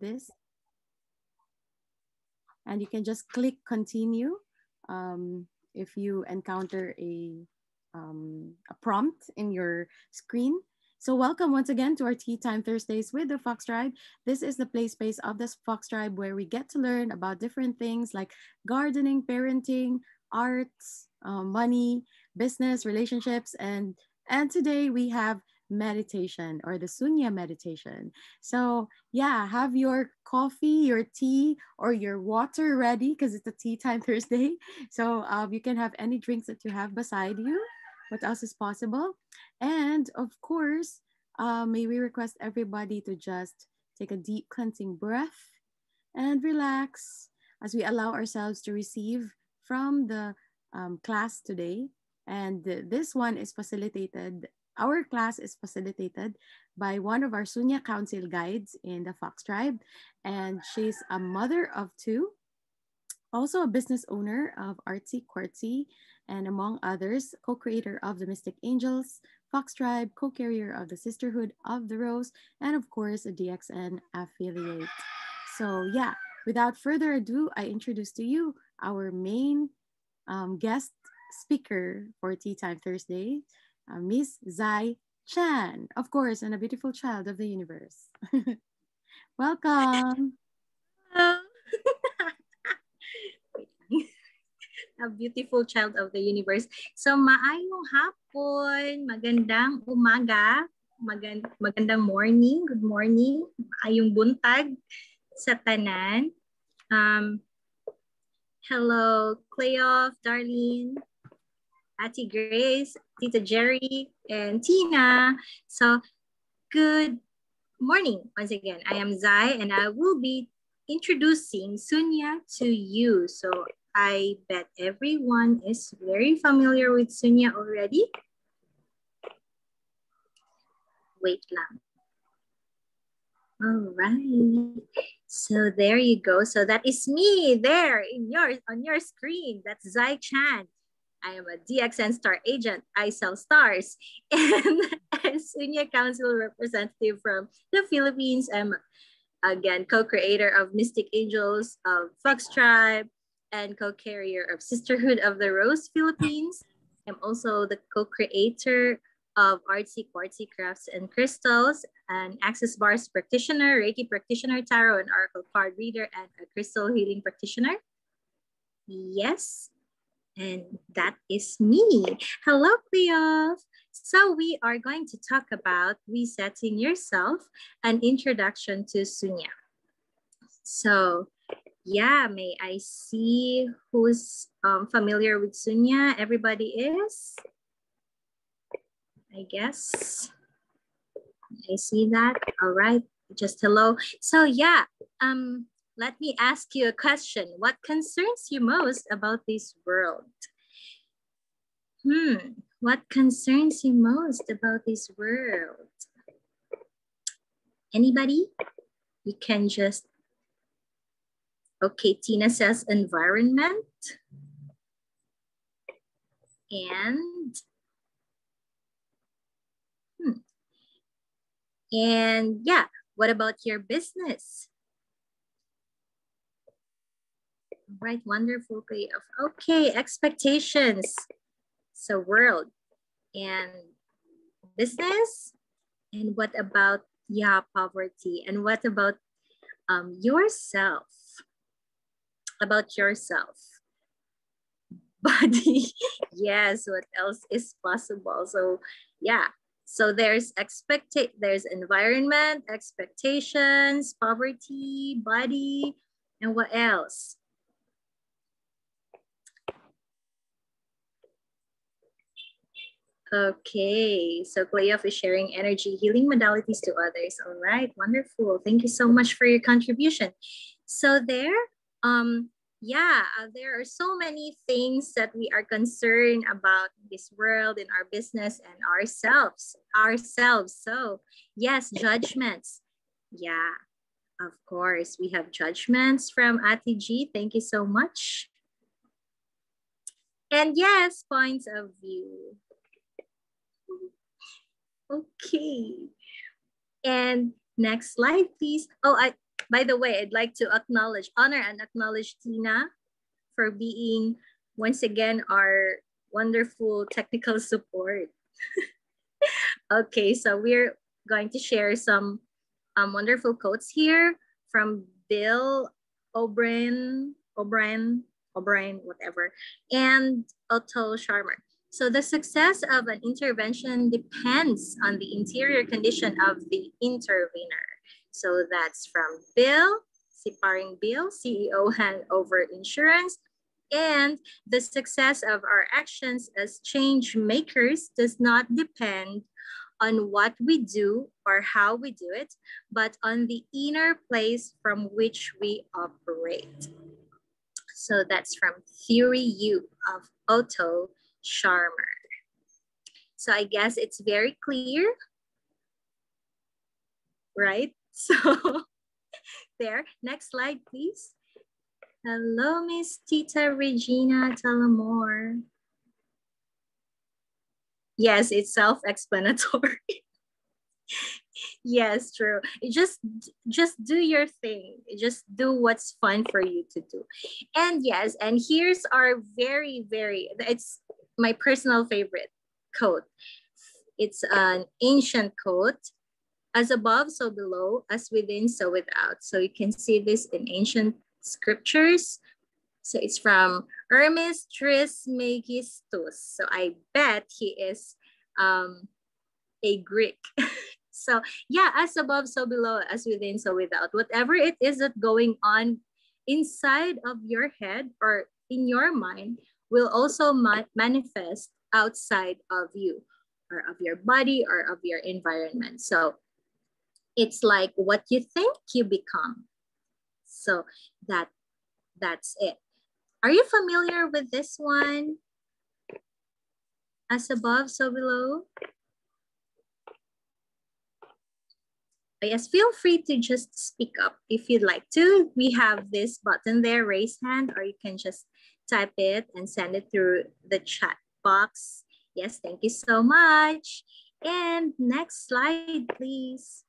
this. And you can just click continue if you encounter a prompt in your screen. So welcome once again to our Tea Time Thursdays with the Fox Tribe. This is the play space of the Fox Tribe where we get to learn about different things like gardening, parenting, arts, money, business, relationships, and today we have meditation or the Sunya meditation. So yeah, have your coffee, your tea, or your water ready because it's a Tea Time Thursday. So you can have any drinks that you have beside you. What else is possible? And of course, may we request everybody to just take a deep cleansing breath and relax as we allow ourselves to receive from the class today. And this one is facilitated, our class is facilitated by one of our Sunya Council guides in the Fox Tribe. And she's a mother of two, also a business owner of Artsy Quartzy, and among others, co-creator of the Mystic Angels, Fox Tribe, co-carrier of the Sisterhood of the Rose, and of course, a DXN affiliate. So yeah, without further ado, I introduce to you our main guest speaker for Tea Time Thursday, Miss Zai Chan, of course, and a beautiful child of the universe. Welcome. Hello. A beautiful child of the universe. So maayong hapon, magandang umaga, magandang morning, good morning, maayong buntag sa tanan. Hello, Cleof, Darlene, Ate Grace, Tita Jerry, and Tina. So good morning once again. I am Zai and I will be introducing Sunya to you. So I bet everyone is very familiar with Sunya already. Wait lang. All right. So there you go. So that is me there on your screen. That's Zai Chan. I am a DXN Star agent. I sell stars. And a Sunya Council representative from the Philippines. I'm again co-creator of Mystic Angels of Fox Tribe and co-carrier of Sisterhood of the Rose Philippines. I'm also the co-creator of Artsy Quartzy Crafts and Crystals, an Access Bars practitioner, Reiki practitioner, tarot and oracle card reader, and a crystal healing practitioner. Yes, and that is me. Hello, Cleo. So we are going to talk about resetting yourself, an introduction to Sunya. So yeah, may I see who's familiar with Sunya? Everybody is? I guess. I see that. All right, just hello. So yeah, let me ask you a question. What concerns you most about this world? What concerns you most about this world? Anybody? You can just, okay, Tina says environment. And yeah, what about your business? Right, wonderful. Okay, expectations. So world and business. And what about, yeah, poverty? And what about yourself? About yourself. Body. Yes, what else is possible? So yeah, so there's environment, expectations, poverty, body, and what else? Okay, so Cleof is sharing energy healing modalities to others. All right, wonderful. Thank you so much for your contribution. So there are so many things that we are concerned about this world, in our business, and ourselves. So yes, judgments. Yeah, of course, we have judgments from Ati G. Thank you so much. And yes, points of view. Okay. And next slide, please. Oh, By the way, I'd like to honor and acknowledge Tina for being once again our wonderful technical support. Okay, so we're going to share some wonderful quotes here from Bill O'Brien, whatever, and Otto Scharmer. So the success of an intervention depends on the interior condition of the intervener. So that's from Bill, Siparing Bill, CEO Hanover Insurance. And the success of our actions as change makers does not depend on what we do or how we do it, but on the inner place from which we operate. So that's from Theory U of Otto Scharmer. So I guess it's very clear, right? So there, next slide, please. Hello, Miss Tita Regina Talamore. Yes, it's self-explanatory. Yes, true. Just do your thing. Just do what's fun for you to do. And yes, and here's our it's my personal favorite quote. It's an ancient quote. As above, so below, as within, so without. So you can see this in ancient scriptures. So it's from Hermes Trismegistus. So I bet he is a Greek. So yeah, as above, so below, as within, so without. Whatever it is that going on inside of your head or in your mind will also manifest outside of you or of your body or of your environment. So it's like what you think you become. So that's it. Are you familiar with this one? As above, so below. Yes, feel free to just speak up if you'd like to. We have this button there, raise hand, or you can just type it and send it through the chat box. Yes, thank you so much. And next slide, please.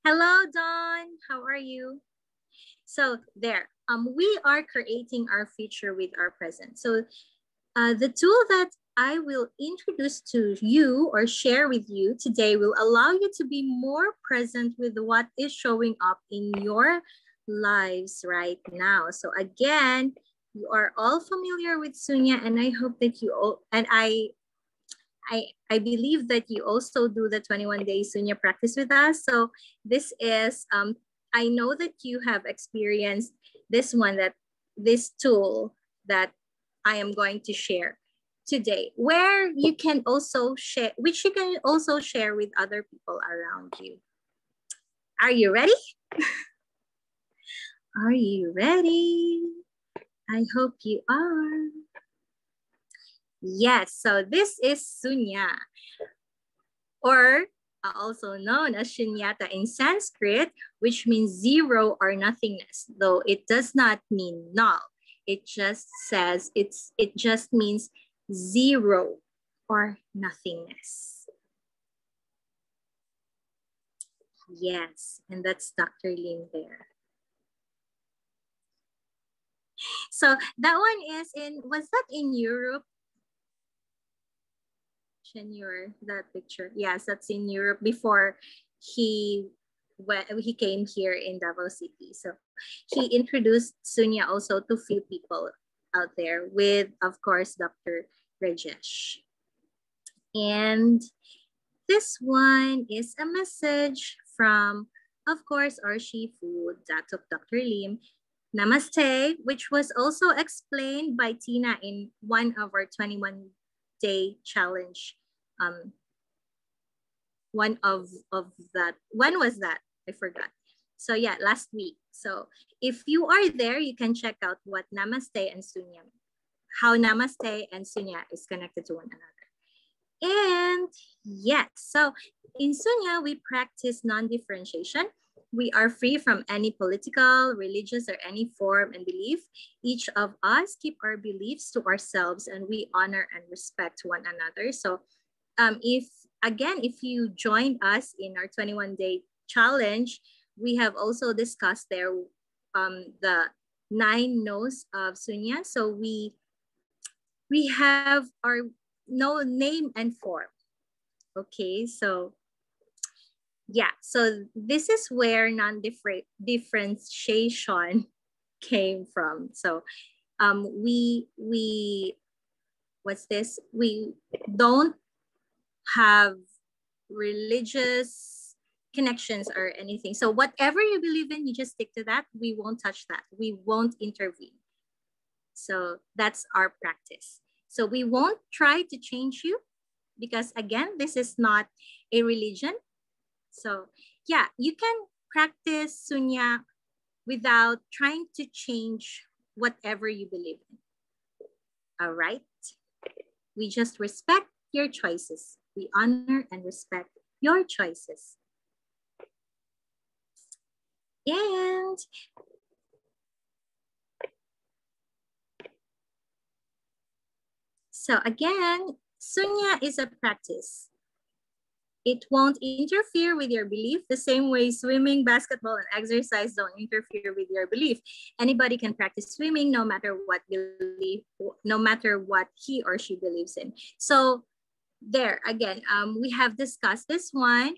Hello, Dawn. How are you? So there, we are creating our future with our present. So the tool that I will introduce to you or share with you today will allow you to be more present with what is showing up in your lives right now. So again, you are all familiar with Sunya, and I hope that you all, and I believe that you also do the 21-day Sunya practice with us. So this is, I know that you have experienced this tool that I am going to share today, where you can also share, which you can also share with other people around you. Are you ready? Are you ready? I hope you are. Yes, so this is Sunya, or also known as Shunyata in Sanskrit, which means zero or nothingness, though it does not mean null. It just says it just means zero or nothingness. Yes, and that's Dr. Lim there. So that one is was that in Europe? That picture. Yes, that's in Europe before he came here in Davao City. So he introduced Sunya also to few people out there with, of course, Dr. Rajesh. And this one is a message from, of course, our Shifu, Dr. Lim. Namaste, which was also explained by Tina in one of our 21-day challenge. One of that, when was that? I forgot. So yeah, last week. So if you are there, you can check out what Namaste and Sunya, how Namaste and Sunya is connected to one another. And yes, so in Sunya, we practice non-differentiation. We are free from any political, religious, or any form and belief. Each of us keep our beliefs to ourselves, and we honor and respect one another. So if you joined us in our 21-day challenge, We have also discussed there the 9 no's of Sunya. So we have our no name and form. Okay, so yeah, so this is where non-differentiation came from. So we what's this? We don't have religious connections or anything. So whatever you believe in, you just stick to that. We won't touch that. We won't intervene. So that's our practice. So we won't try to change you because again, this is not a religion. So yeah, you can practice Sunya without trying to change whatever you believe in. All right. We just respect your choices. We honor and respect your choices. And so again, Sunya is a practice. It won't interfere with your belief the same way swimming, basketball, and exercise don't interfere with your belief. Anybody can practice swimming no matter what belief, no matter what he or she believes in. So there, again, we have discussed this one.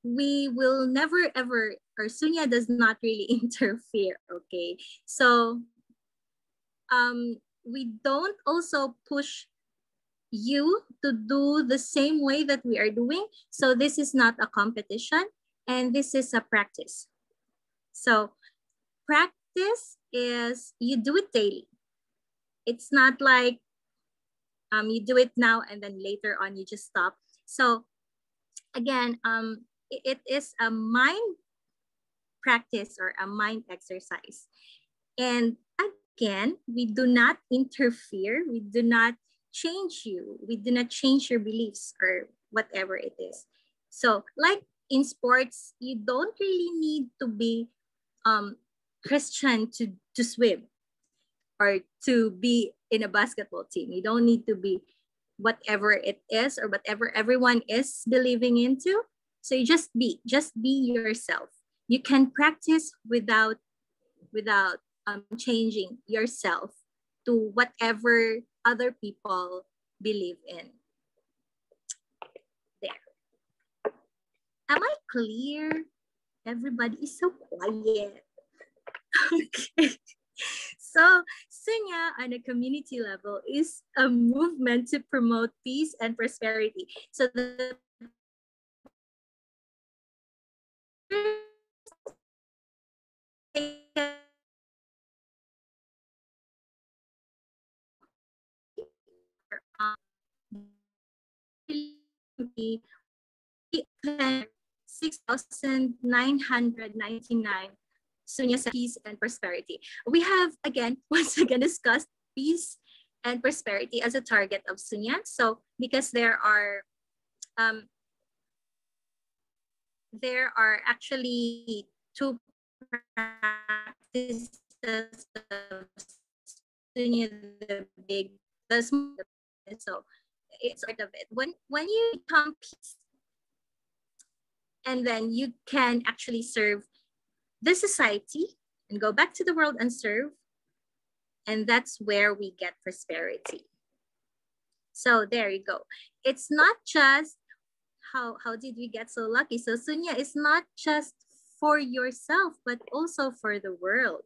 We will never ever, or Sunya does not really interfere, okay? So we don't also push you to do the same way that we are doing. So this is not a competition and this is a practice. So practice is you do it daily. It's not like you do it now and then later on you just stop. So again, it is a mind practice or a mind exercise. And again, we do not interfere. We do not change you. We do not change your beliefs or whatever it is. So like in sports, you don't really need to be Christian to swim or to be in a basketball team. You don't need to be whatever it is or whatever everyone is believing into. So you just be yourself. You can practice without changing yourself to whatever other people believe in. There. Am I clear? Everybody is so quiet. Okay. So Sunya on a community level is a movement to promote peace and prosperity. So the be 6,999 Sunya peace and prosperity. We have again once again discussed peace and prosperity as a target of Sunya. So because there are actually 2 practices of Sunya, the big, the small. So it's part of it. When you become peace, and then you can actually serve the society and go back to the world and serve. And that's where we get prosperity. So there you go. It's not just how did we get so lucky? So Sunya is not just for yourself, but also for the world.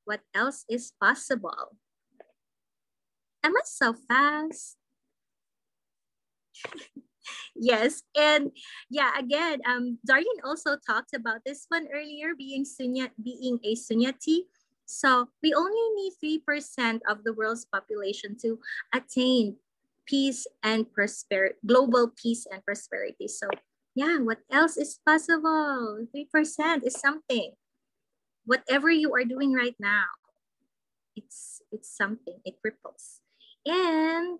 What else is possible? Am I so fast? Yes, and yeah, again, Darian also talked about this one earlier, being a Sunyati. So we only need 3% of the world's population to attain peace and global peace and prosperity. So yeah, what else is possible? 3% is something. Whatever you are doing right now, it's something. It ripples. And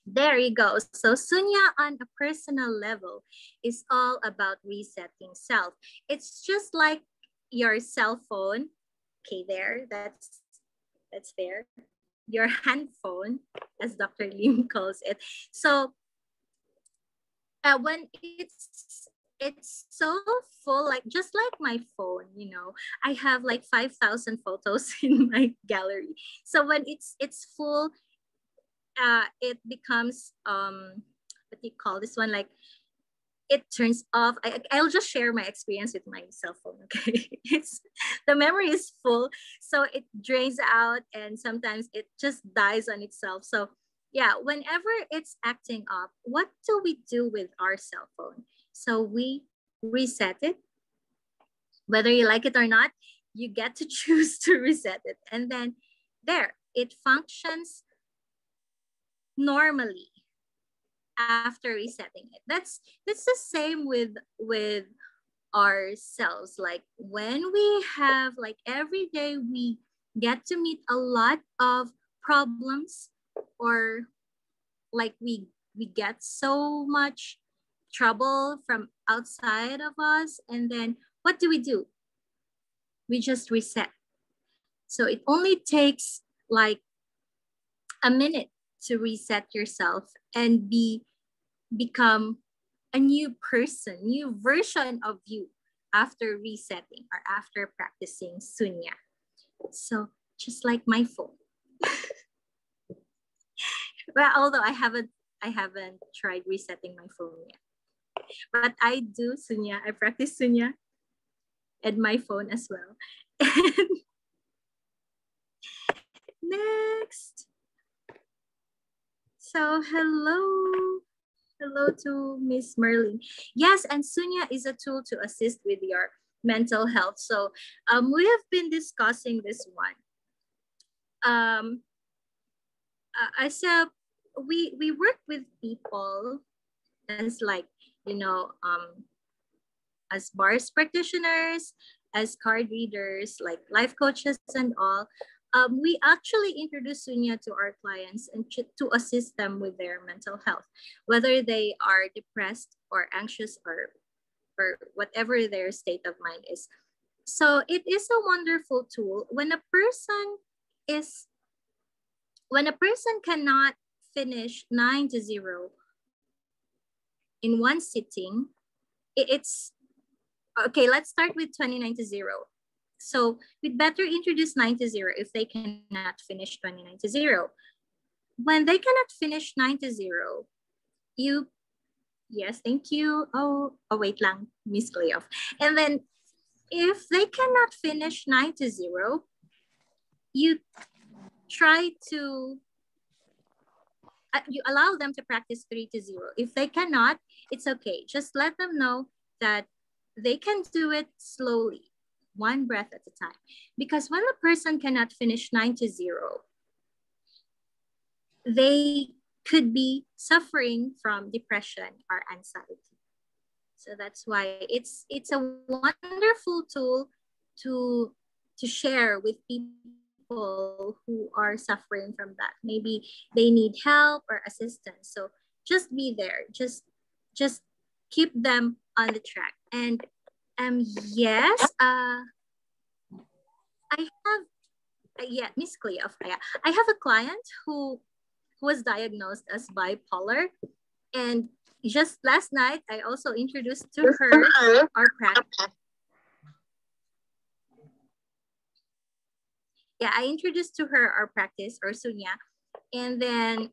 there you go. So Sunya on a personal level is all about resetting self. It's just like your cell phone. Okay, that's there. Your hand phone, as Dr. Lim calls it. So when it's it's so full, like just like my phone, you know. I have like 5,000 photos in my gallery. So when it's full, it becomes what do you call this one, like it turns off. I'll just share my experience with my cell phone. Okay. It's the memory is full, so it drains out and sometimes it just dies on itself. So yeah, whenever it's acting up, what do we do with our cell phone? So we reset it. Whether you like it or not, you get to choose to reset it. And then there, it functions normally after resetting it. That's the same with ourselves. Like when we have, like every day we get to meet a lot of problems, or like we get so much trouble from outside of us, and then what do? We just reset. So it only takes like a minute to reset yourself and become a new person, new version of you after resetting or after practicing Sunya. So just like my phone. Well, although I haven't tried resetting my phone yet. But I do Sunya. I practice Sunya and my phone as well. Next. So hello to Miss Merlin. Yes, and Sunya is a tool to assist with your mental health. So we have been discussing this one. As a we work with people as like, you know, as bars practitioners, as card readers, like life coaches and all. We actually introduce Sunya to our clients and to assist them with their mental health, whether they are depressed or anxious or whatever their state of mind is. So it is a wonderful tool is when a person cannot finish 9 to 0 in one sitting. It's okay. Let's start with 29 to 0. So we'd better introduce 9 to 0 if they cannot finish 29 to 0. When they cannot finish 9 to 0, you, yes, thank you. Oh wait lang, Miss Cleof. And then if they cannot finish 9 to 0, you try to you allow them to practice 3 to 0. If they cannot, it's okay. Just let them know that they can do it slowly, one breath at a time. Because when a person cannot finish 9 to 0, they could be suffering from depression or anxiety. So that's why it's a wonderful tool to share with people who are suffering from that. Maybe they need help or assistance. So just be there. Just keep them on the track. And yes, I have yeah, Miss Cleo. Yeah, I have a client who was diagnosed as bipolar, and just last night I also introduced to her our practice. Yeah, I introduced to her our practice or Sunya, and then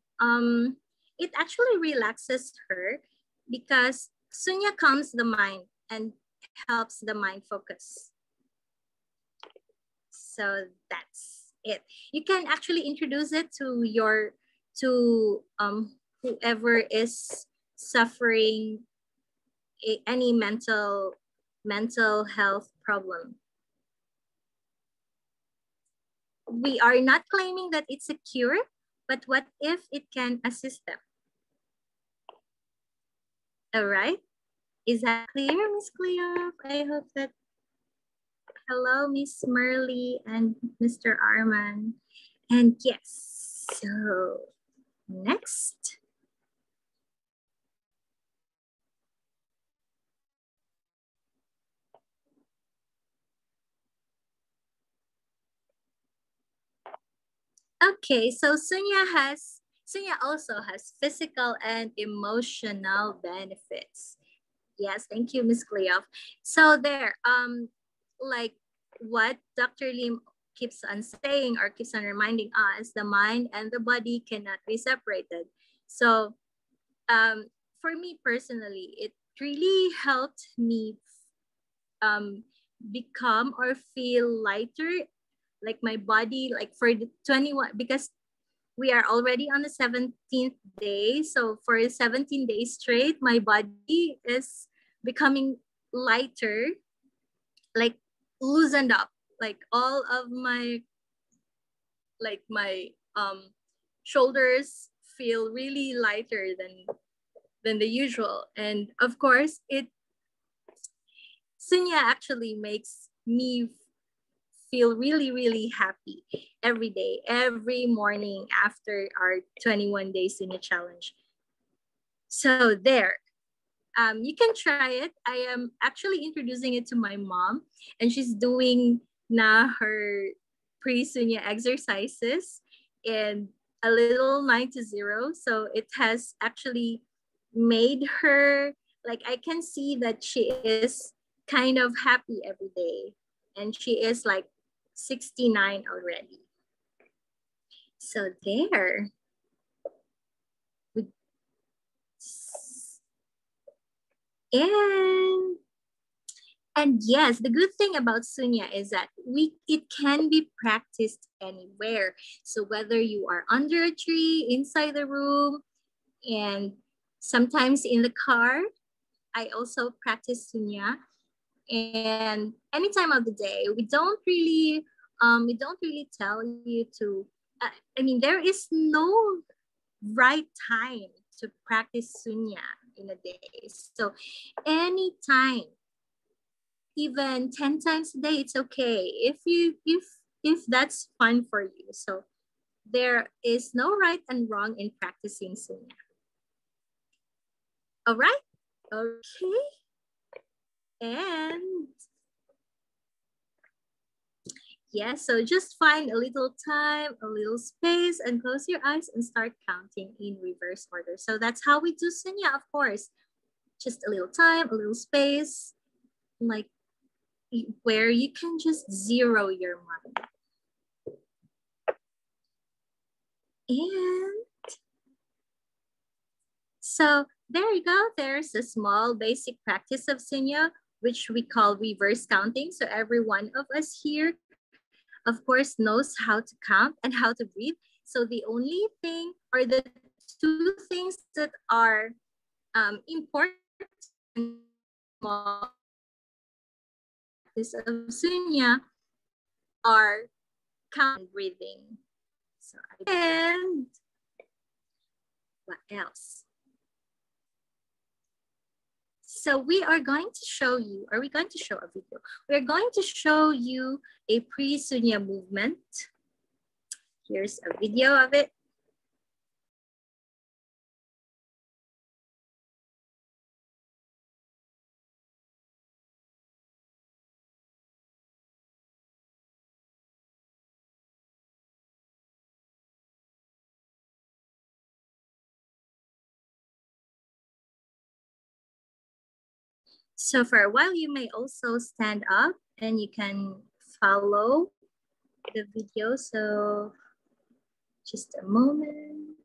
it actually relaxes her because Sunya calms the mind and helps the mind focus. So that's it. You can actually introduce it to whoever is suffering any mental health problem. We are not claiming that it's a cure, but what if it can assist them? All right. Is that clear, Miss Cleo? I hope that. Hello, Miss Merly and Mr. Arman. And yes, so next. Okay, so Sunya also has physical and emotional benefits. Yes, thank you, Miss Cleof. So there, like what Dr. Lim keeps on saying or keeps on reminding us, the mind and the body cannot be separated. So for me personally, it really helped me um, become or feel lighter, like my body, like for the 21, because we are already on the 17th day. So for 17 days straight, my body is becoming lighter, like loosened up, like all of my, like my shoulders feel really lighter than the usual. And of course, it Sunya actually makes me feel really, really happy every day, every morning after our 21 day Sunya challenge. So there, you can try it. I am actually introducing it to my mom, and she's doing now her pre-Sunya exercises in a little 9 to 0. So it has actually made her, like, I can see that she is kind of happy every day, and she is like 69 already. So there. And yes, the good thing about Sunya is that it can be practiced anywhere. So whether you are under a tree, inside the room, and sometimes in the car, I also practice Sunya. And any time of the day, we don't really tell you to. I mean, there is no right time to practice Sunya in a day. So anytime, even 10 times a day, it's okay if that's fun for you. So there is no right and wrong in practicing Sunya. All right. Okay. And yeah, so just find a little time, a little space, and close your eyes and start counting in reverse order. So that's how we do Sunya, of course. Just a little time, a little space, like where you can just zero your mind. And so there you go. There's a small basic practice of Sunya, which we call reverse counting. So every one of us here, of course, knows how to count and how to breathe. So the only thing, or the two things that are important in small practice of Sunya are count and breathing. So, and what else? So we are going to show you, are we going to show a video? We're going to show you a pre-Sunya movement. Here's a video of it. So for a while, you may also stand up and you can follow the video. So just a moment.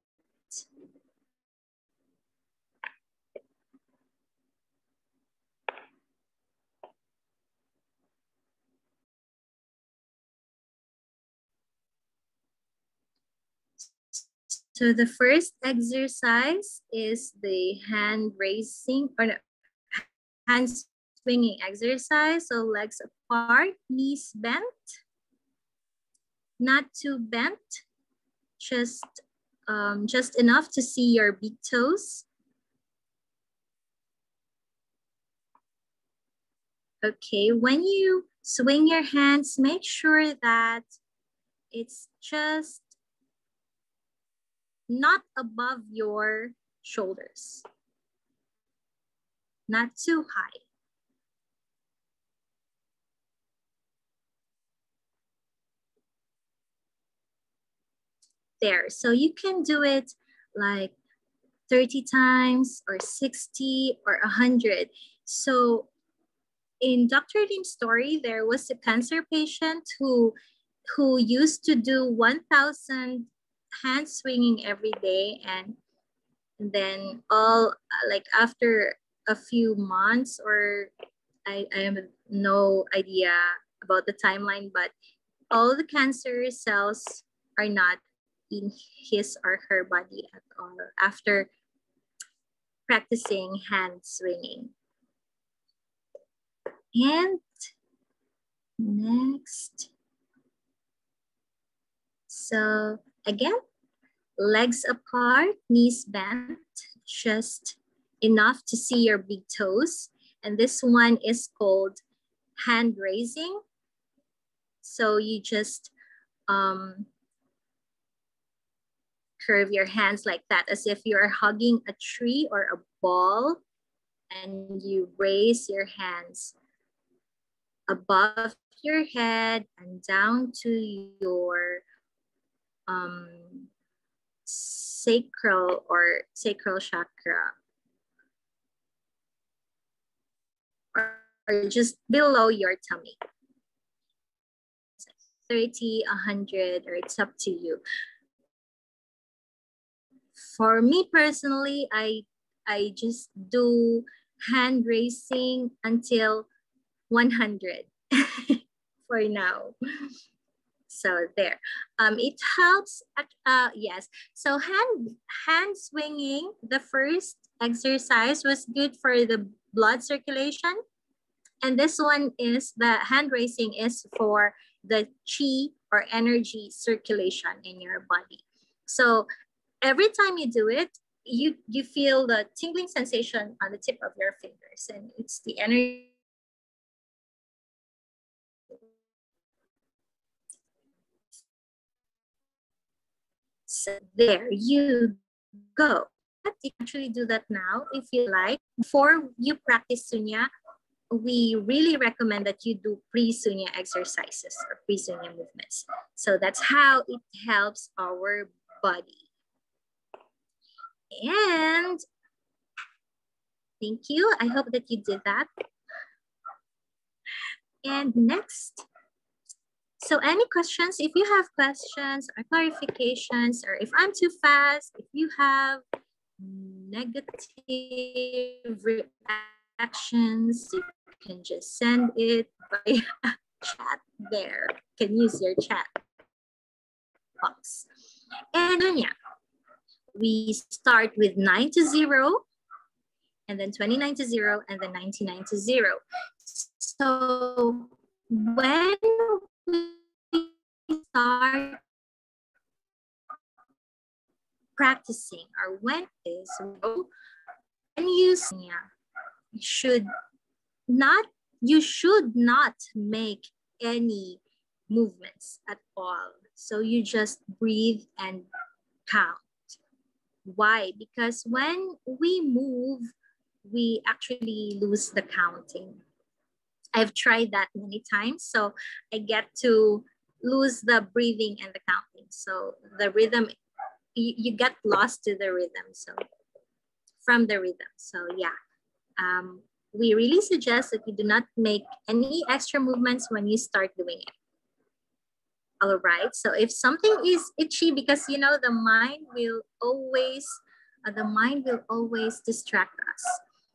So the first exercise is the hand raising, or no, hand swinging exercise. So legs apart, knees bent, not too bent, just enough to see your big toes. Okay, when you swing your hands, make sure that it's just not above your shoulders, not too high. There, so you can do it like 30 times or 60 or 100. So in Dr. Lim's story, there was a cancer patient who used to do 1,000 hand swinging every day, and then all like after a few months, or I have no idea about the timeline, but all the cancer cells are not in his or her body at all after practicing hand swinging. And next, so again, legs apart, knees bent, just enough to see your big toes. And this one is called hand raising. So you just curve your hands like that, as if you're hugging a tree or a ball, and you raise your hands above your head and down to your sacral chakra, or just below your tummy. 30, 100, or it's up to you. For me personally, I just do hand raising until 100 for now. So there, it helps. Yes. So hand swinging, the first exercise was good for the blood circulation, and this one is the hand raising is for the chi or energy circulation in your body. So every time you do it, you feel the tingling sensation on the tip of your fingers, and it's the energy. So there you go. You can actually do that now if you like. Before you practice Sunya, we really recommend that you do pre-Sunya exercises or pre-Sunya movements. So that's how it helps our body. And thank you. I hope that you did that. And next, so any questions? If you have questions or clarifications, or if I'm too fast, if you have negative reactions, you can just send it by chat there. You can use your chat box. And yeah, we start with 9 to 0, and then 29 to 0, and then 99 to 0. So when we start practicing, or when you should not make any movements at all. So you just breathe and count. Why? Because when we move, we actually lose the counting. I've tried that many times, so I get to lose the breathing and the counting. So the rhythm, you get lost to the rhythm. So from the rhythm. So yeah, we really suggest that you do not make any extra movements when you start doing it. All right. So if something is itchy, because you know the mind will always distract us.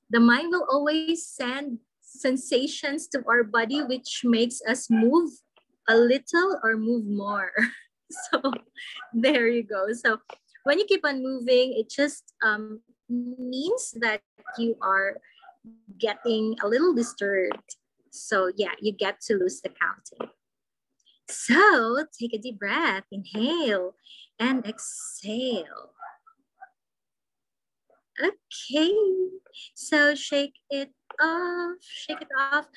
The mind will always send sensations to our body, which makes us move a little or move more. So there you go. So when you keep on moving, it just means that you are getting a little disturbed. So yeah, you get to lose the counting. So take a deep breath, inhale and exhale. Okay, so shake it off.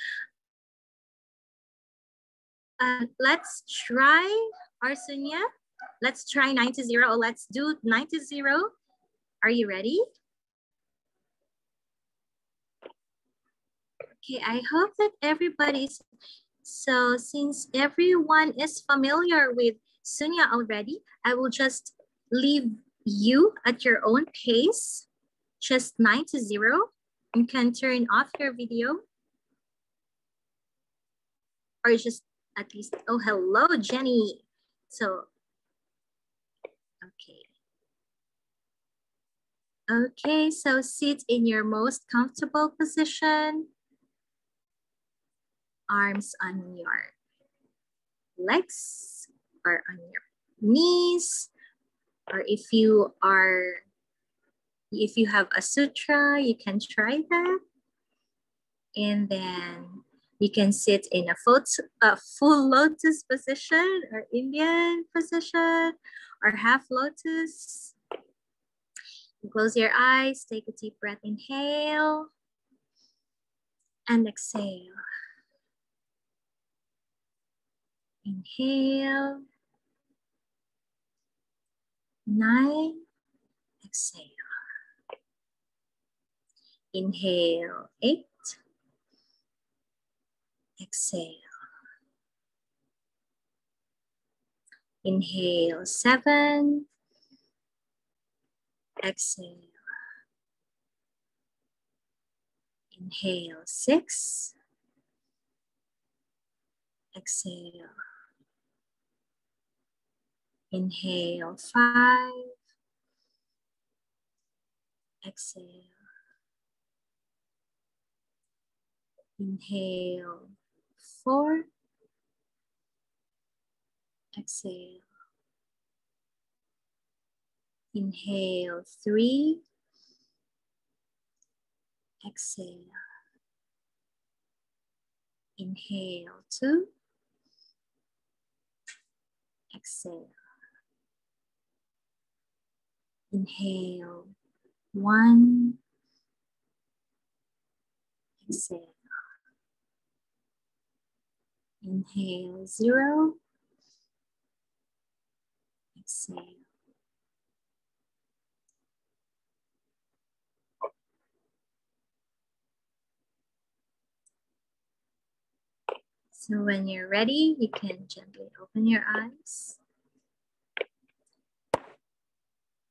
Let's try our Sunya. Let's try 9 to 0, or let's do 9 to 0. Are you ready? Okay, I hope that everybody's, so since everyone is familiar with Sunya already, I will just leave you at your own pace, just 9 to 0. You can turn off your video or just at least, oh, hello, Jenny. So, okay. Okay, so sit in your most comfortable position. Arms on your legs or on your knees. Or if you have a sutra, you can try that. And then you can sit in a full lotus position or Indian position or half lotus. Close your eyes, take a deep breath, inhale and exhale. Inhale, 9, exhale. Inhale, 8, exhale. Inhale, 7, exhale. Inhale, 6, exhale. Inhale, 5, exhale. Inhale, 4, exhale. Inhale, 3, exhale. Inhale, 2, exhale. Inhale, 1, exhale. Inhale, 0, exhale. So when you're ready, you can gently open your eyes.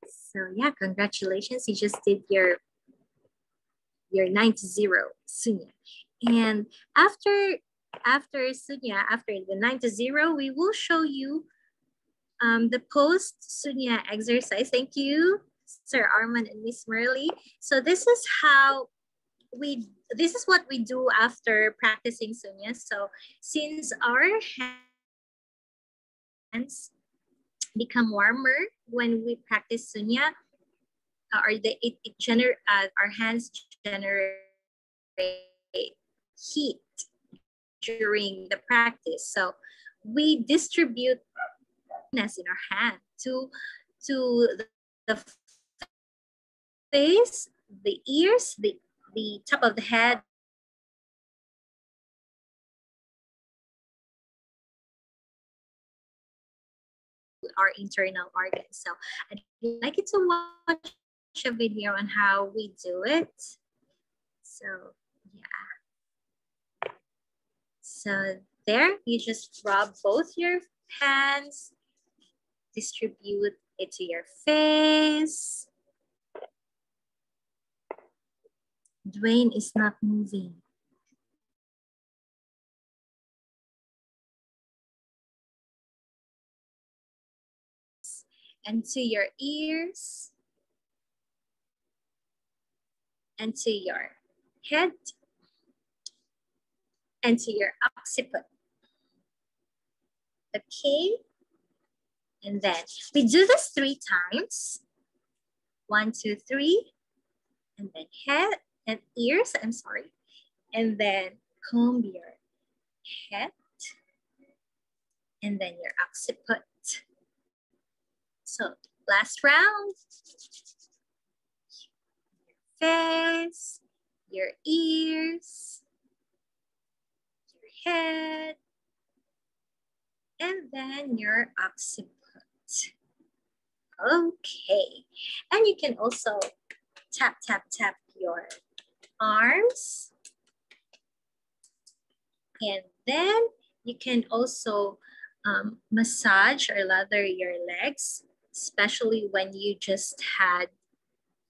So yeah, congratulations. You just did your 9 to 0 Sunya. And after Sunya, after the 9 to 0, we will show you the post Sunya exercise. Thank you, Sir Arman and Miss Merly. So this is what we do after practicing Sunya. So since our hands become warmer when we practice Sunya, our hands generate heat during the practice. So we distribute in our hand to the face, the ears, the top of the head, our internal organs. So I'd like you to watch a video on how we do it. So yeah. So there, you just rub both your hands, distribute it to your face. Dwayne is not moving. And to your ears, and to your head, and to your occiput. Okay? And then we do this 3 times. 1, 2, 3. And then head and ears, I'm sorry. And then comb your head. And then your occiput. So last round. Your face, your ears, your head, and then your occiput. Okay. And you can also tap, tap, tap your arms. And then you can also massage or lather your legs especially when you just had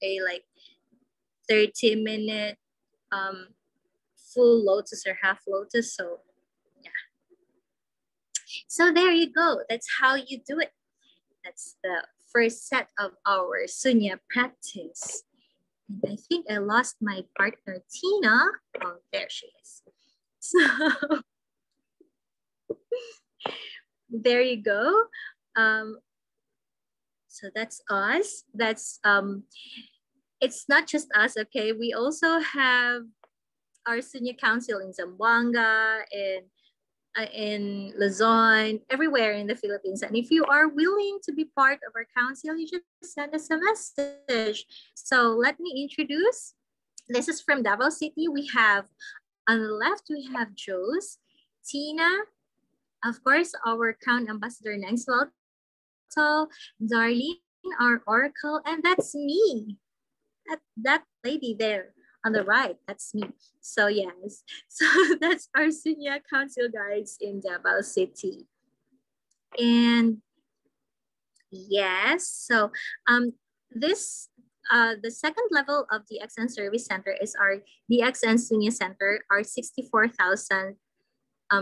a like 30-minute full lotus or half lotus. So yeah. So there you go. That's how you do it. That's the first set of our Sunya practice. And I think I lost my partner, Tina. Oh, there she is. So there you go. So that's us. That's it's not just us, okay? We also have our Sunya Council in Zamboanga, in Luzon, everywhere in the Philippines. And if you are willing to be part of our council, you just send us a message. So let me introduce. This is from Davao City. We have, on the left, we have Jose, Tina, of course, our Crown Ambassador Nang Swelto, Darlene, our Oracle, and that's me. That lady there on the right, that's me. So yes, so that's our Sunya Council guides in Davao City. And yes, so this the second level of the DXN Service Center is our DXN Sunya Center, our 64,000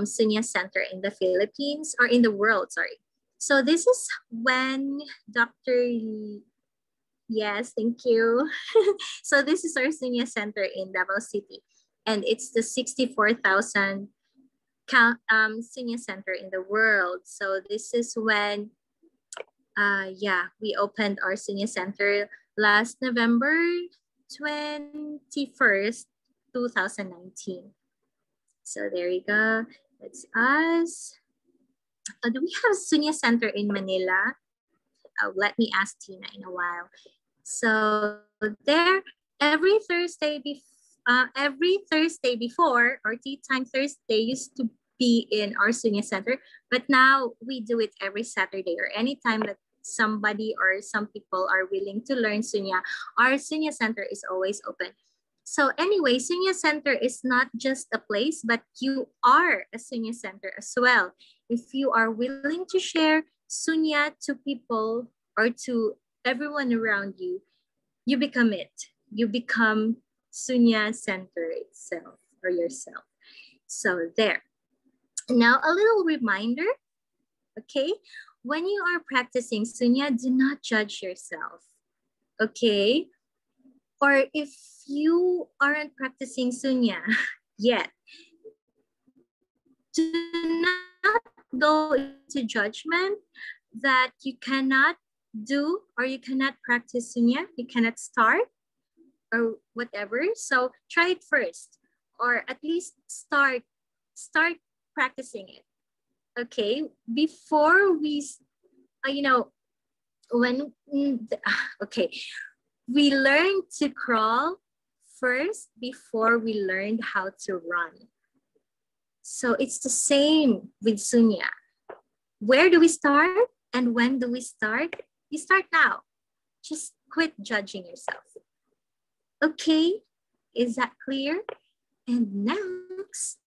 Sunya Center in the Philippines, or in the world, sorry. So this is when Dr. Yes, thank you. So this is our Sunya Center in Davao City, and it's the 64,000 Sunya Center in the world. So this is when, we opened our Sunya Center last November 21st, 2019. So there you go. That's us. Do we have Sunya Center in Manila? Let me ask Tina in a while. So there, every Thursday before, or Tea Time Thursday used to be in our Sunya Center, but now we do it every Saturday, or anytime that somebody or some people are willing to learn Sunya, our Sunya Center is always open. So anyway, Sunya Center is not just a place, but you are a Sunya Center as well. If you are willing to share Sunya to people or to everyone around you, you become it. You become Sunya Center itself, or yourself. So there. Now a little reminder, okay? When you are practicing Sunya, do not judge yourself, okay? Or if you aren't practicing Sunya yet, do not go into judgment that you cannot do or you cannot practice Sunya, you cannot start or whatever. So try it first, or at least start practicing it. Okay, before we, okay, we learned to crawl first before we learned how to run. So it's the same with Sunya. Where do we start and when do we start? You start now. Just quit judging yourself. Okay, is that clear? And next,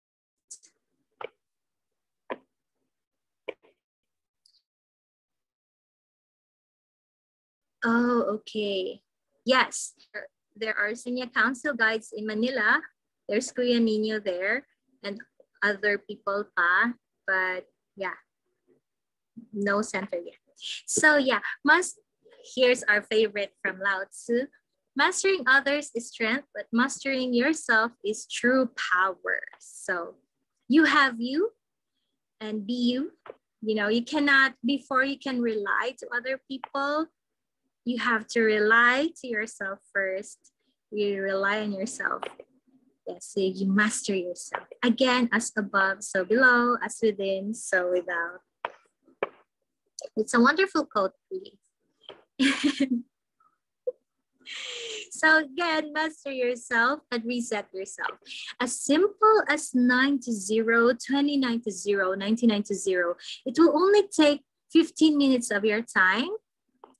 oh, okay. Yes, there are Sunya Council guides in Manila. There's Kuya Nino there and other people pa, but yeah, no center yet. So yeah, here's our favorite from Lao Tzu. Mastering others is strength, but mastering yourself is true power. So you have you and be you. You know, you cannot, before you can rely to other people, you have to rely to yourself first. You rely on yourself. Yes, so you master yourself. Again, as above, so below, as within, so without. It's a wonderful quote, really. So again, master yourself and reset yourself. As simple as 9 to 0, 29 to 0, 99 to 0. It will only take 15 minutes of your time.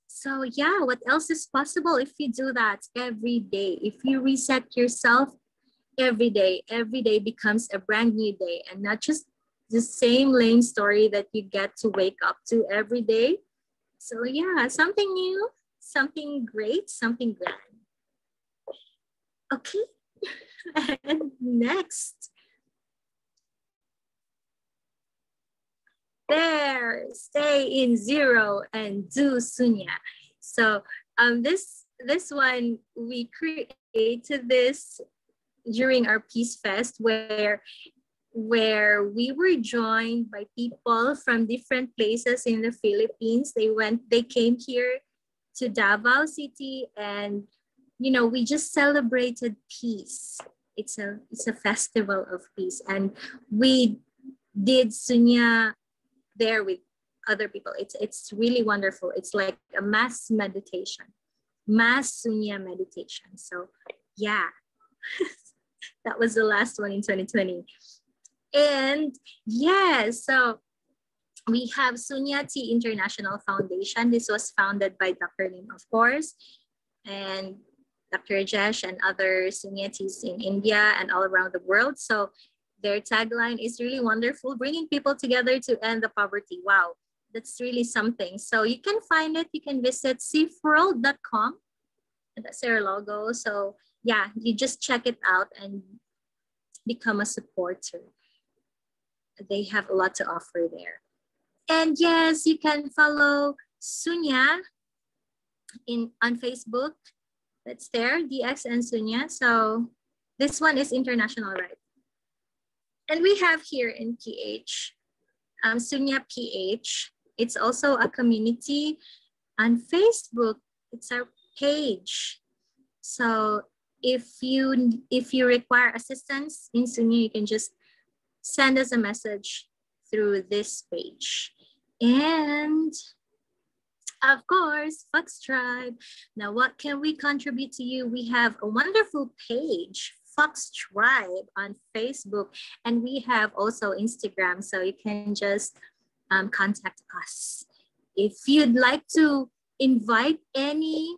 So yeah, what else is possible if you do that every day? If you reset yourself every day becomes a brand new day, and not just the same lame story that you get to wake up to every day. So yeah, something new, something great, something grand. Okay, and next. There, stay in zero and do Sunya. So this one, we created this during our Peace Fest where we were joined by people from different places in the Philippines. They came here to Davao City, and we just celebrated peace. It's a festival of peace, and we did Sunya there with other people. It's really wonderful. It's like a mass Sunya meditation. So yeah, that was the last one in 2020. And yeah, so we have Sunyati International Foundation. This was founded by Dr. Lim, of course, and Dr. Jesh and other Sunyatis in India and all around the world. So their tagline is really wonderful, bringing people together to end the poverty. Wow, that's really something. So you can find it. You can visit seafworld.com. That's their logo. So yeah, you just check it out and become a supporter. They have a lot to offer there. And yes, you can follow Sunya on Facebook. That's there, DX and Sunya. So this one is international, right? And we have here in PH, Sunya PH. It's also a community on Facebook. It's our page. So if you require assistance in Sunya, you can just send us a message through this page. And of course, Fox Tribe. Now, what can we contribute to you? We have a wonderful page, Fox Tribe, on Facebook, and we have also Instagram, so you can just contact us. If you'd like to invite any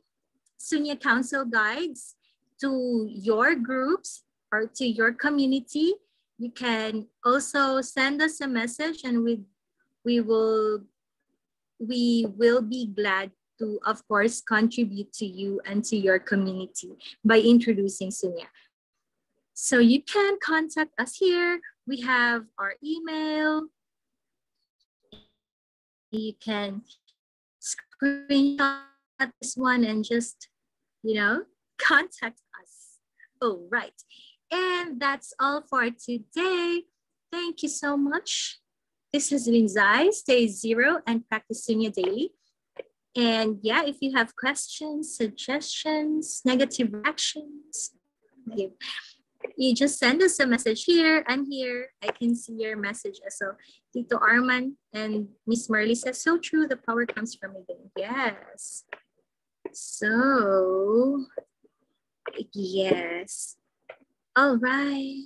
Sunya Council guides to your groups or to your community, you can also send us a message, and we will be glad to, of course, contribute to you and to your community by introducing Sunya. So you can contact us here. We have our email. You can screenshot this one and just, contact us. All right. And that's all for today. Thank you so much. This has been Zai. Stay zero and practice Sunya daily. And yeah, if you have questions, suggestions, negative reactions, you just send us a message here. I'm here. I can see your message. So Tito Arman and Miss Marley says, so true, the power comes from within. Yes. So, yes. All right.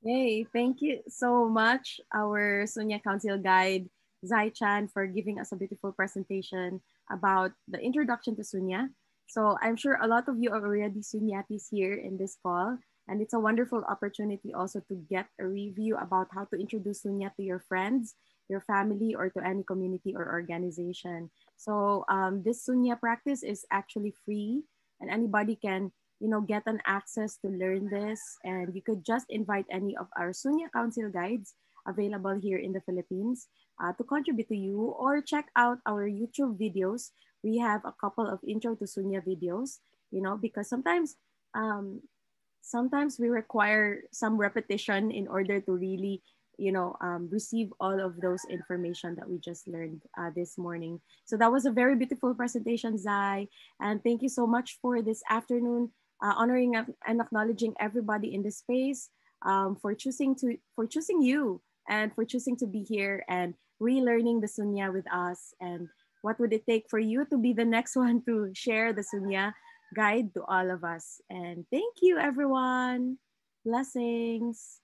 Yay, thank you so much, our Sunya Council Guide, Zai Chan, for giving us a beautiful presentation about the introduction to Sunya. So I'm sure a lot of you are already Sunyatis here in this call, and it's a wonderful opportunity also to get a review about how to introduce Sunya to your friends, your family, or to any community or organization. So this Sunya practice is actually free, and anybody can get an access to learn this. And you could just invite any of our Sunya Council guides available here in the Philippines to contribute to you, or check out our YouTube videos. We have a couple of intro to Sunya videos, because sometimes we require some repetition in order to really receive all of those information that we just learned this morning. So that was a very beautiful presentation, Zai, and thank you so much for this afternoon, honoring and acknowledging everybody in the space, for choosing you, and for choosing to be here and relearning the Sunya with us. And what would it take for you to be the next one to share the Sunya guide to all of us? And thank you, everyone. Blessings.